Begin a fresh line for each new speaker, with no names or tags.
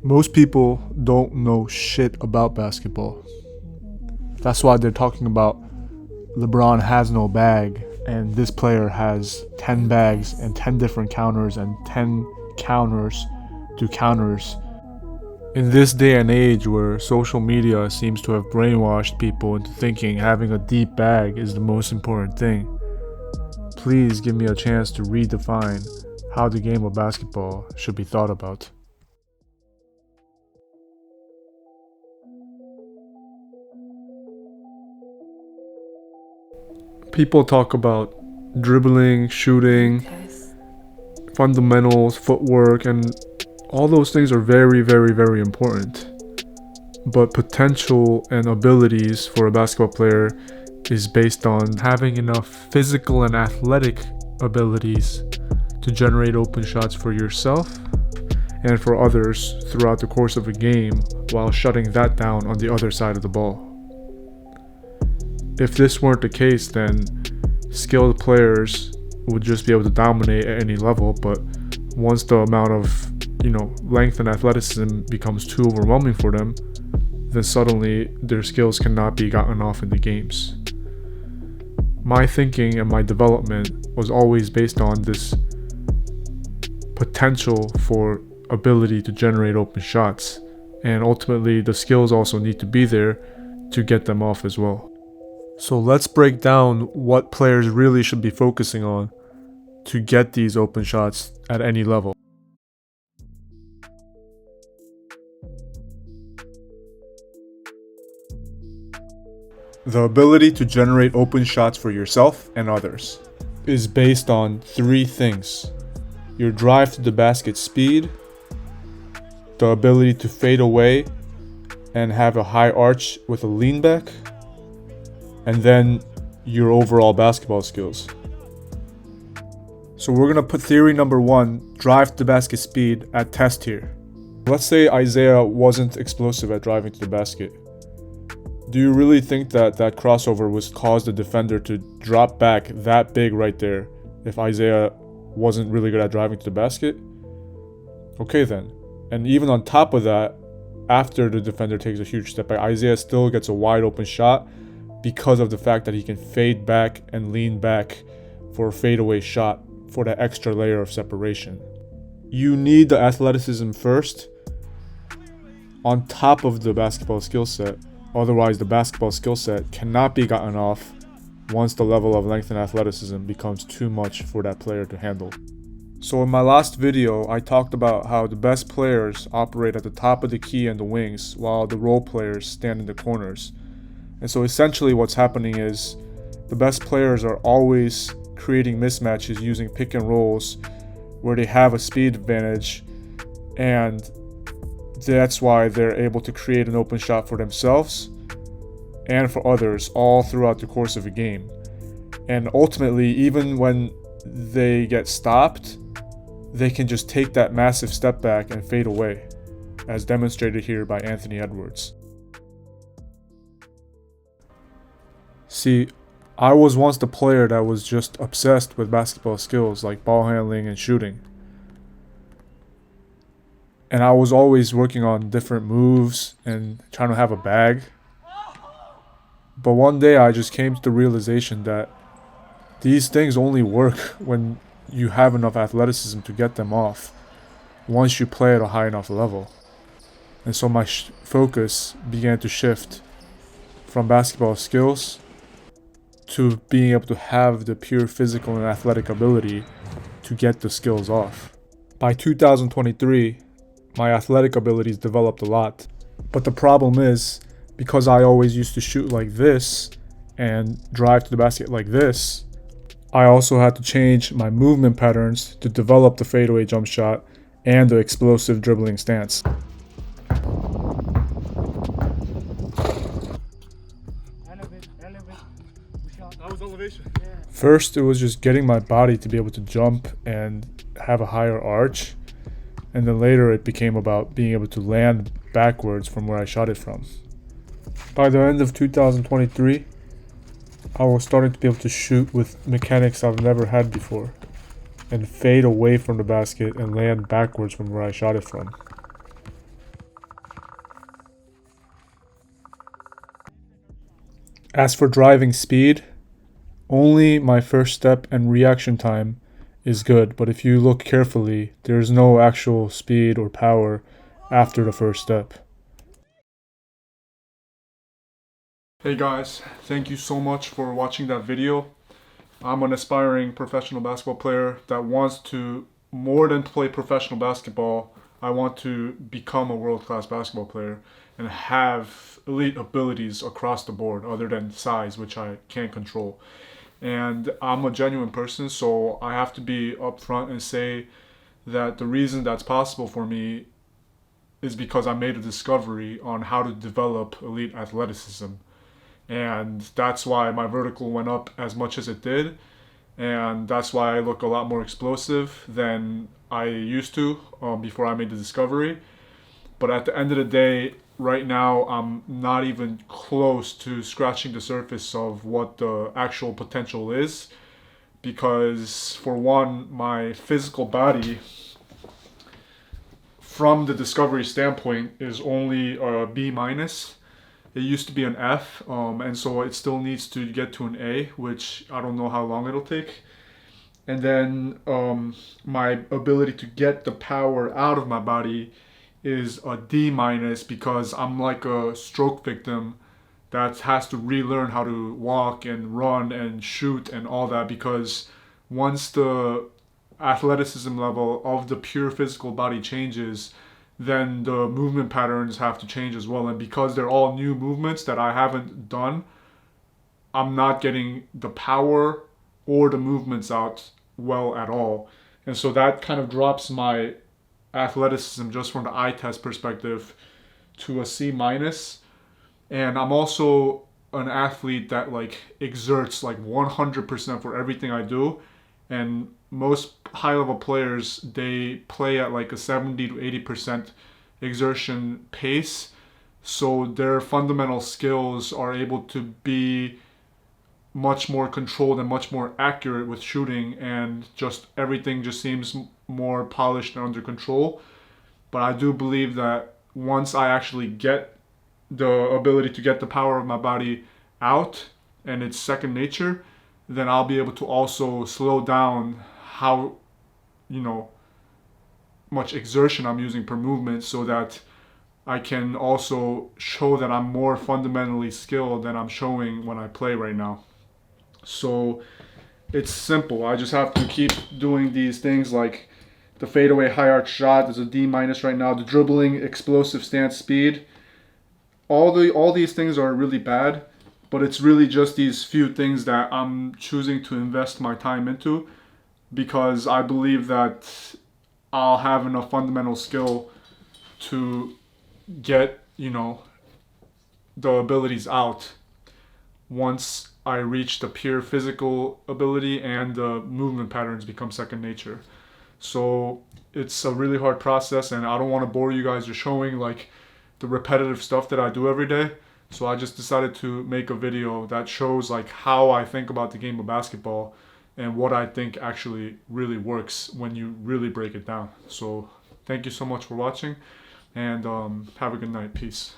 Most people don't know shit about basketball. That's why they're talking about LeBron has no bag and this player has 10 bags and 10 different counters and 10 counters to counters. In this day and age where social media seems to have brainwashed people into thinking having a deep bag is the most important thing, please give me a chance to redefine how the game of basketball should be thought about. People talk about dribbling, shooting, fundamentals, footwork, and all those things are very, very, very important. But potential and abilities for a basketball player is based on having enough physical and athletic abilities to generate open shots for yourself and for others throughout the course of a game while shutting that down on the other side of the ball. If this weren't the case, then skilled players would just be able to dominate at any level, but once the amount of length and athleticism becomes too overwhelming for them, then suddenly their skills cannot be gotten off in the games. My thinking and my development was always based on this potential for ability to generate open shots, and ultimately the skills also need to be there to get them off as well. So let's break down what players really should be focusing on to get these open shots at any level. The ability to generate open shots for yourself and others is based on three things: your drive to the basket speed, the ability to fade away and have a high arch with a lean back, and then your overall basketball skills. So we're going to put theory number 1, drive to the basket speed, at test here. Let's say Isaiah wasn't explosive at driving to the basket. Do you really think that that crossover was cause the defender to drop back that big right there if Isaiah wasn't really good at driving to the basket? Okay then. And even on top of that, after the defender takes a huge step back, Isaiah still gets a wide open shot because of the fact that he can fade back and lean back for a fadeaway shot for that extra layer of separation. You need the athleticism first on top of the basketball skill set. Otherwise, the basketball skill set cannot be gotten off once the level of length and athleticism becomes too much for that player to handle. So in my last video, I talked about how the best players operate at the top of the key and the wings while the role players stand in the corners. And so essentially what's happening is the best players are always creating mismatches using pick and rolls where they have a speed advantage, and that's why they're able to create an open shot for themselves and for others all throughout the course of a game. And ultimately, even when they get stopped, they can just take that massive step back and fade away, as demonstrated here by Anthony Edwards. See, I was once the player that was just obsessed with basketball skills like ball handling and shooting. And I was always working on different moves and trying to have a bag. But one day I just came to the realization that these things only work when you have enough athleticism to get them off once you play at a high enough level. And so my focus began to shift from basketball skills to being able to have the pure physical and athletic ability to get the skills off. By 2023, my athletic abilities developed a lot. But the problem is, because I always used to shoot like this and drive to the basket like this, I also had to change my movement patterns to develop the fadeaway jump shot and the explosive dribbling stance. First, it was just getting my body to be able to jump and have a higher arch. And then later it became about being able to land backwards from where I shot it from. By the end of 2023, I was starting to be able to shoot with mechanics I've never had before, and fade away from the basket and land backwards from where I shot it from. As for driving speed, only my first step and reaction time is good, but if you look carefully, there's no actual speed or power after the first step. Hey guys, thank you so much for watching that video. I'm an aspiring professional basketball player that wants to, more than play professional basketball, I want to become a world-class basketball player and have elite abilities across the board other than size, which I can't control. And I'm a genuine person, so I have to be upfront and say that the reason that's possible for me is because I made a discovery on how to develop elite athleticism. And that's why my vertical went up as much as it did. And that's why I look a lot more explosive than I used to before I made the discovery. But at the end of the day, right now, I'm not even close to scratching the surface of what the actual potential is. Because, for one, my physical body, from the discovery standpoint, is only a B minus. It used to be an F, and so it still needs to get to an A, which I don't know how long it'll take. And then my ability to get the power out of my body is a D minus because I'm like a stroke victim that has to relearn how to walk and run and shoot and all that, because once the athleticism level of the pure physical body changes, then the movement patterns have to change as well. And because they're all new movements that I haven't done, I'm not getting the power or the movements out well at all. And so that kind of drops my athleticism just from the eye test perspective to a C minus. And I'm also an athlete that like exerts like 100% for everything I do. And most high level players, they play at like a 70 to 80% exertion pace. So their fundamental skills are able to be much more controlled and much more accurate with shooting, and just everything just seems more polished and under control. But I do believe that once I actually get the ability to get the power of my body out and it's second nature, then I'll be able to also slow down how, you know, much exertion I'm using per movement, so that I can also show that I'm more fundamentally skilled than I'm showing when I play right now. So it's simple. I just have to keep doing these things like the fadeaway high arc shot is a D minus right now. The dribbling, explosive stance, speed. All these things are really bad, but it's really just these few things that I'm choosing to invest my time into because I believe that I'll have enough fundamental skill to get, the abilities out once I reach the pure physical ability and the movement patterns become second nature. So it's a really hard process, and I don't want to bore you guys just showing like the repetitive stuff that I do every day. So I just decided to make a video that shows like how I think about the game of basketball and what I think actually really works when you really break it down. So thank you so much for watching, and have a good night. Peace.